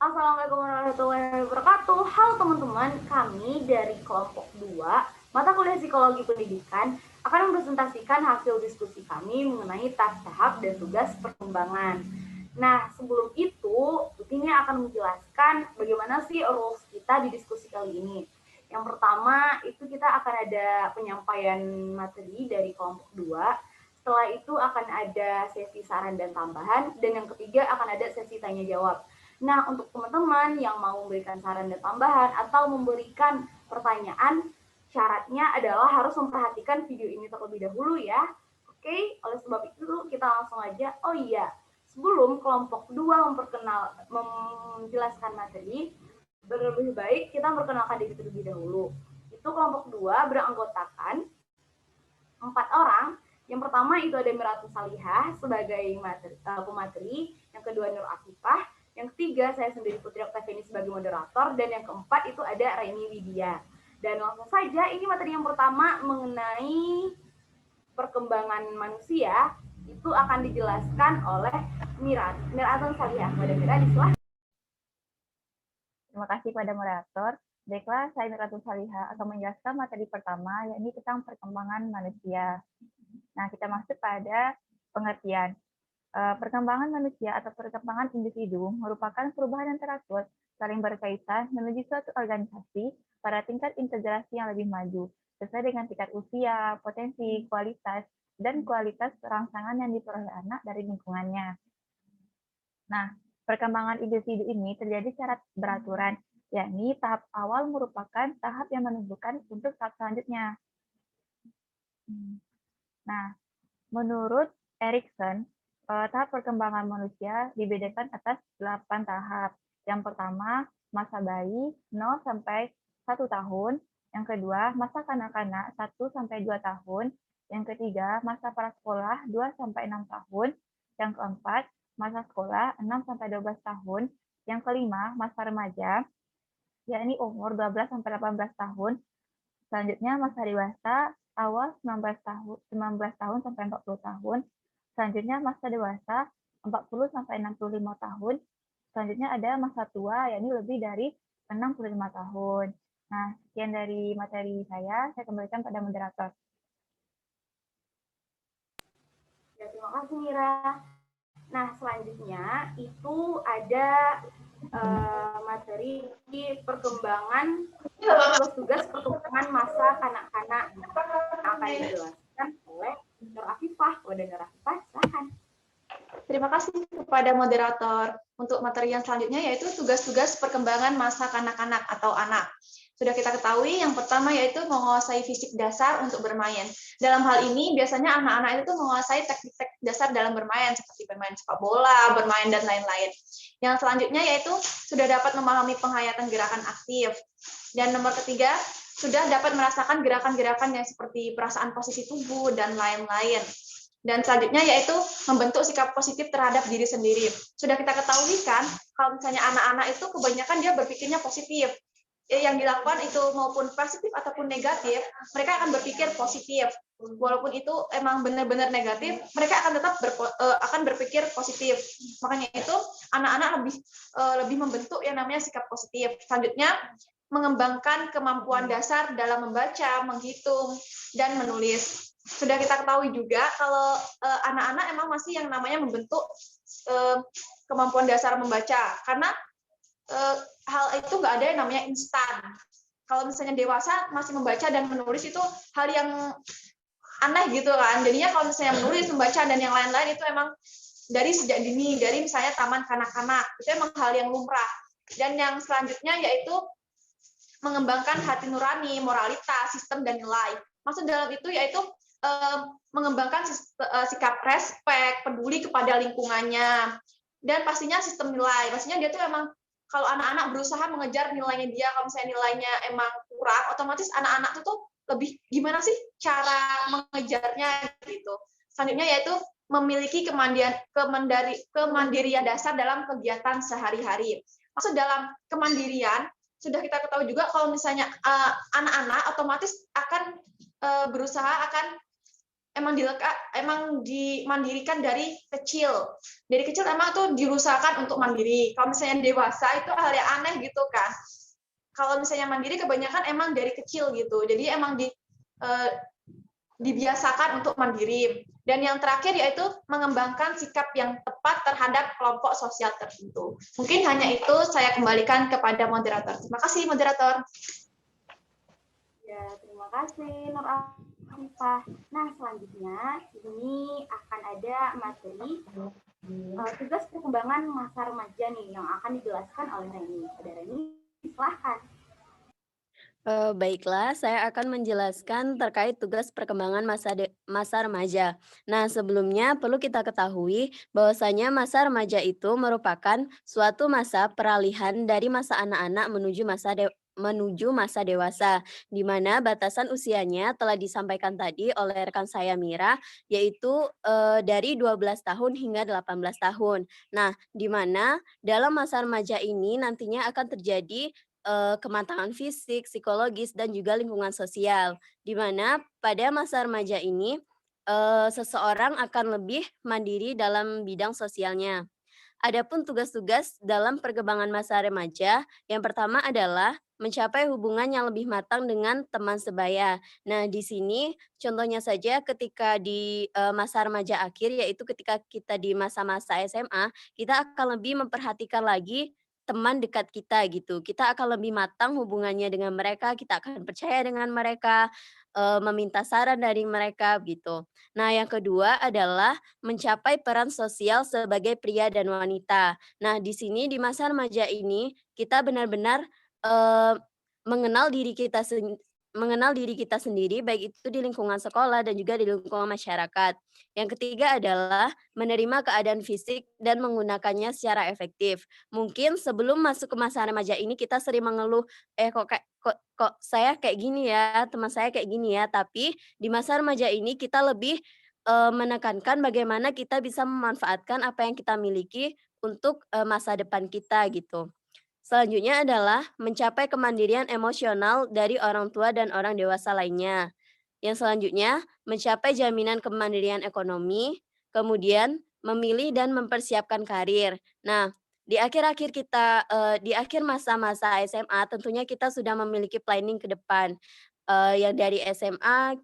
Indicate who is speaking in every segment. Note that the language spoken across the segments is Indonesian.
Speaker 1: Assalamualaikum warahmatullahi wabarakatuh. Halo teman-teman, kami dari kelompok 2 mata kuliah psikologi pendidikan akan mempresentasikan hasil diskusi kami mengenai tahap dan tugas perkembangan. Nah, sebelum itu, Lutini akan menjelaskan bagaimana sih rules kita di diskusi kali ini. Yang pertama, itu kita akan ada penyampaian materi dari kelompok 2. Setelah itu akan ada sesi saran dan tambahan, dan yang ketiga akan ada sesi tanya jawab. Nah, untuk teman-teman yang mau memberikan saran dan tambahan atau memberikan pertanyaan, syaratnya adalah harus memperhatikan video ini terlebih dahulu ya. Oke, oleh sebab itu kita langsung aja. Oh iya, sebelum kelompok 2 menjelaskan materi, lebih baik kita memperkenalkan diri terlebih dahulu. Itu kelompok 2 beranggotakan 4 orang. Yang pertama itu ada Miratul Salihah sebagai pemateri, yang kedua Nur Afifah, yang ketiga saya sendiri Putri Oktaviani sebagai moderator, dan yang keempat itu ada Reni Widya. Dan langsung saja, ini materi yang pertama mengenai perkembangan manusia, itu akan dijelaskan oleh Miratul Salihah. Pada Mira, disilahkan.
Speaker 2: Terima kasih pada moderator. Baiklah, saya Miratul Salihah akan menjelaskan materi pertama, yakni tentang perkembangan manusia. Nah, kita masuk pada pengertian. Perkembangan manusia atau perkembangan individu merupakan perubahan yang teratur, saling berkaitan menuju suatu organisasi pada tingkat integrasi yang lebih maju, sesuai dengan tingkat usia, potensi, dan kualitas rangsangan yang diperoleh anak dari lingkungannya. Nah, perkembangan individu ini terjadi secara beraturan, yakni tahap awal merupakan tahap yang menentukan untuk tahap selanjutnya. Nah, menurut Erikson, tahap perkembangan manusia dibedakan atas 8 tahap. Yang pertama, masa bayi 0 sampai 1 tahun. Yang kedua, masa kanak-kanak 1 sampai 2 tahun. Yang ketiga, masa prasekolah 2 sampai 6 tahun. Yang keempat, masa sekolah 6 sampai 12 tahun. Yang kelima, masa remaja, yakni umur 12 sampai 18 tahun. Selanjutnya, masa dewasa awal 19 tahun sampai 40 tahun. Selanjutnya, masa dewasa 40 sampai 65 tahun. Selanjutnya ada masa tua, yakni lebih dari 65 tahun. Nah, sekian dari materi saya kembalikan pada moderator.
Speaker 1: Ya, terima kasih Mira. Nah, selanjutnya itu ada materi perkembangan tugas-tugas perkembangan masa kanak-kanak yang akan dijelaskan oleh Nur Afifah. Wadah Nur Afifah, silakan.
Speaker 3: Terima kasih kepada moderator. Untuk materi yang selanjutnya yaitu tugas-tugas perkembangan masa kanak-kanak atau anak. Sudah kita ketahui, yang pertama yaitu menguasai fisik dasar untuk bermain. Dalam hal ini, biasanya anak-anak itu menguasai teknik-teknik dasar dalam bermain, seperti bermain sepak bola, bermain, dan lain-lain. Yang selanjutnya yaitu sudah dapat memahami penghayatan gerakan aktif. Dan nomor ketiga, sudah dapat merasakan gerakan-gerakan yang seperti perasaan posisi tubuh, dan lain-lain. Dan selanjutnya yaitu membentuk sikap positif terhadap diri sendiri. Sudah kita ketahui kan, kalau misalnya anak-anak itu kebanyakan dia berpikirnya positif. Yang dilakukan itu maupun positif ataupun negatif, mereka akan berpikir positif. Walaupun itu emang benar-benar negatif, mereka akan tetap berpikir positif. Makanya itu anak-anak lebih membentuk yang namanya sikap positif. Selanjutnya mengembangkan kemampuan dasar dalam membaca, menghitung, dan menulis. Sudah kita ketahui juga kalau anak-anak emang masih yang namanya membentuk kemampuan dasar membaca, karena hal itu nggak ada yang namanya instan. Kalau misalnya dewasa masih membaca dan menulis itu hal yang aneh gitu kan. Jadinya kalau misalnya menulis, membaca, dan yang lain-lain itu emang dari sejak dini, dari misalnya taman kanak-kanak, itu emang hal yang lumrah. Dan yang selanjutnya yaitu mengembangkan hati nurani, moralitas, sistem, dan nilai. Maksud dalam itu yaitu mengembangkan sikap respek, peduli kepada lingkungannya, dan pastinya sistem nilai. Pastinya dia tuh emang kalau anak-anak berusaha mengejar nilainya dia, kalau misalnya nilainya emang kurang, otomatis anak-anak itu tuh lebih gimana sih cara mengejarnya gitu. Selanjutnya yaitu memiliki kemandirian dasar dalam kegiatan sehari-hari. Maksud dalam kemandirian, sudah kita ketahui juga kalau misalnya anak-anak otomatis akan berusaha akan emang dimandirikan dari kecil. Dari kecil emang tuh diusahakan untuk mandiri. Kalau misalnya dewasa itu hal yang aneh gitu kan. Kalau misalnya mandiri kebanyakan emang dari kecil gitu. Jadi emang dibiasakan untuk mandiri. Dan yang terakhir yaitu mengembangkan sikap yang tepat terhadap kelompok sosial tertentu. Mungkin hanya itu saya kembalikan kepada moderator. Terima kasih moderator.
Speaker 1: Ya, terima kasih Nur Afifah. Nah, selanjutnya ini akan ada materi tugas perkembangan masa remaja nih yang akan dijelaskan oleh Reni. Ada Reni, silahkan.
Speaker 4: Baiklah, saya akan menjelaskan terkait tugas perkembangan masa remaja. Nah, sebelumnya perlu kita ketahui bahwasanya masa remaja itu merupakan suatu masa peralihan dari masa anak-anak menuju masa dewasa, di mana batasan usianya telah disampaikan tadi oleh rekan saya Mira, yaitu dari 12 tahun hingga 18 tahun. Nah, di mana dalam masa remaja ini nantinya akan terjadi kematangan fisik, psikologis, dan juga lingkungan sosial. Di mana pada masa remaja ini, seseorang akan lebih mandiri dalam bidang sosialnya. Adapun tugas-tugas dalam perkembangan masa remaja, yang pertama adalah mencapai hubungan yang lebih matang dengan teman sebaya. Nah, di sini contohnya saja ketika di masa remaja akhir, yaitu ketika kita di masa-masa SMA, kita akan lebih memperhatikan lagi teman dekat kita gitu. Kita akan lebih matang hubungannya dengan mereka, kita akan percaya dengan mereka, meminta saran dari mereka gitu. Nah, yang kedua adalah mencapai peran sosial sebagai pria dan wanita. Nah, di sini di masa remaja ini kita benar-benar, eee, mengenal diri kita mengenal diri kita sendiri baik itu di lingkungan sekolah dan juga di lingkungan masyarakat. Yang ketiga adalah menerima keadaan fisik dan menggunakannya secara efektif. Mungkin sebelum masuk ke masa remaja ini kita sering mengeluh, kok saya kayak gini ya, teman saya kayak gini ya." Tapi di masa remaja ini kita lebih menekankan bagaimana kita bisa memanfaatkan apa yang kita miliki untuk, masa depan kita gitu. Selanjutnya adalah mencapai kemandirian emosional dari orang tua dan orang dewasa lainnya. Yang selanjutnya, mencapai jaminan kemandirian ekonomi, kemudian memilih dan mempersiapkan karir. Nah, di akhir masa-masa SMA tentunya kita sudah memiliki planning ke depan, yang dari SMA,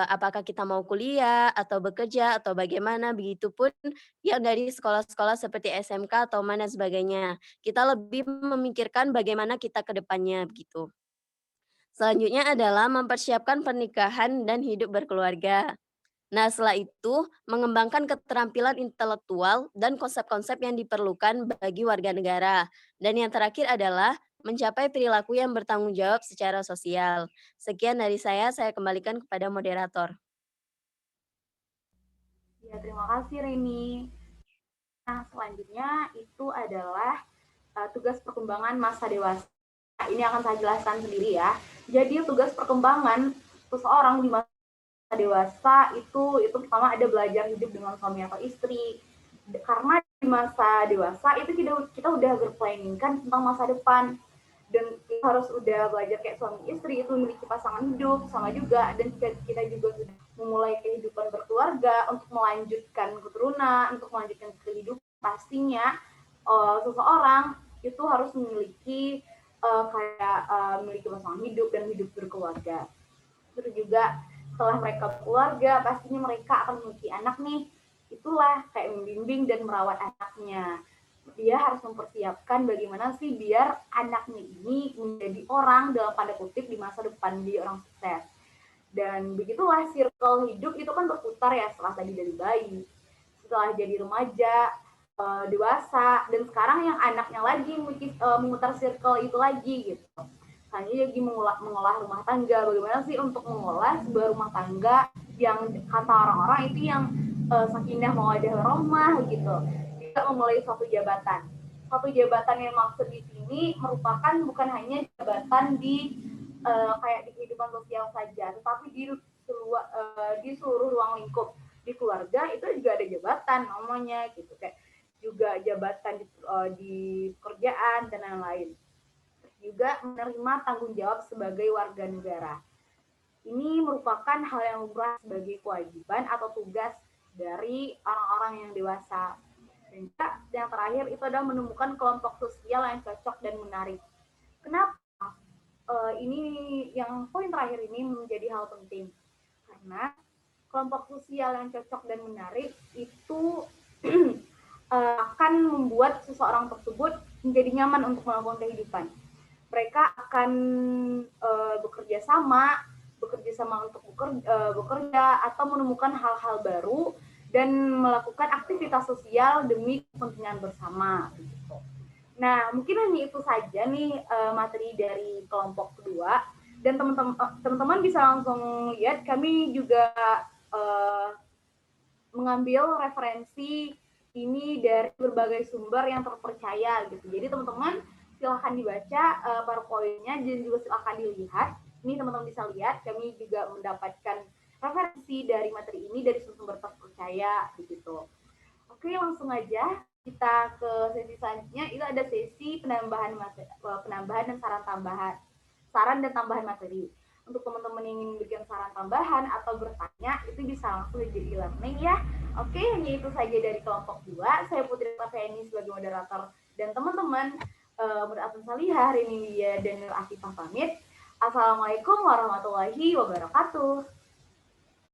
Speaker 4: apakah kita mau kuliah atau bekerja atau bagaimana, begitupun yang dari sekolah-sekolah seperti SMK atau mana sebagainya. Kita lebih memikirkan bagaimana kita ke depannya, begitu. Selanjutnya adalah mempersiapkan pernikahan dan hidup berkeluarga. Nah, setelah itu mengembangkan keterampilan intelektual dan konsep-konsep yang diperlukan bagi warga negara. Dan yang terakhir adalah mencapai perilaku yang bertanggung jawab secara sosial. Sekian dari saya kembalikan kepada moderator.
Speaker 1: Ya, terima kasih Reni. Nah, selanjutnya itu adalah tugas perkembangan masa dewasa. Ini akan saya jelaskan sendiri ya. Jadi tugas perkembangan seseorang di masa dewasa itu pertama ada belajar hidup dengan suami atau istri. Karena di masa dewasa itu kita udah berplanning kan tentang masa depan, dan kita harus udah belajar kayak suami istri itu memiliki pasangan hidup sama juga, dan kita juga sudah memulai kehidupan berkeluarga untuk melanjutkan keturunan, untuk melanjutkan kehidupan. Pastinya seseorang itu harus memiliki memiliki pasangan hidup dan hidup berkeluarga. Terus juga setelah mereka berkeluarga, pastinya mereka akan memiliki anak nih. Itulah kayak membimbing dan merawat anaknya. Dia harus mempersiapkan bagaimana sih biar anaknya ini menjadi orang dalam tanda kutip di masa depan, dia orang sukses. Dan begitulah circle hidup itu kan berputar ya, setelah tadi dari bayi, setelah jadi remaja, dewasa, dan sekarang yang anaknya lagi memutar circle itu lagi gitu. Hanya lagi mengolah rumah tangga. Bagaimana sih untuk mengolah sebuah rumah tangga yang kata orang-orang itu yang sakinah mawaddah warahmah gitu. Kita memulai suatu jabatan. Suatu jabatan yang maksud di sini merupakan bukan hanya jabatan di kayak di kehidupan sosial saja, tetapi di seluruh ruang lingkup di keluarga itu juga ada jabatan namanya gitu, kayak juga jabatan di pekerjaan dan lain-lain. Juga menerima tanggung jawab sebagai warga negara. Ini merupakan hal yang lumrah sebagai kewajiban atau tugas dari orang-orang yang dewasa. Dan yang terakhir itu adalah menemukan kelompok sosial yang cocok dan menarik. Kenapa? Ini yang poin terakhir ini menjadi hal penting. Karena kelompok sosial yang cocok dan menarik itu akan membuat seseorang tersebut menjadi nyaman untuk melakukan kehidupan. Mereka akan bekerja sama untuk bekerja atau menemukan hal-hal baru dan melakukan aktivitas sosial demi kepentingan bersama. Nah, mungkin hanya itu saja nih materi dari kelompok kedua. Dan teman-teman bisa langsung lihat, kami juga mengambil referensi ini dari berbagai sumber yang terpercaya gitu. Jadi teman-teman silahkan dibaca PowerPoint-nya dan juga silahkan dilihat. Ini teman-teman bisa lihat, kami juga mendapatkan referensi dari materi ini dari sumber terpercaya begitu. Oke, langsung aja kita ke sesi selanjutnya. Itu ada sesi penambahan dan saran dan tambahan materi. Untuk teman-teman yang ingin memberikan saran tambahan atau bertanya, itu bisa langsung di e-learning ya. Oke, hanya itu saja dari kelompok 2. Saya Putri Tafeni sebagai moderator dan teman-teman Moderator Salihah, Rini Widya, dan Nur Afifah pamit. Assalamualaikum warahmatullahi wabarakatuh.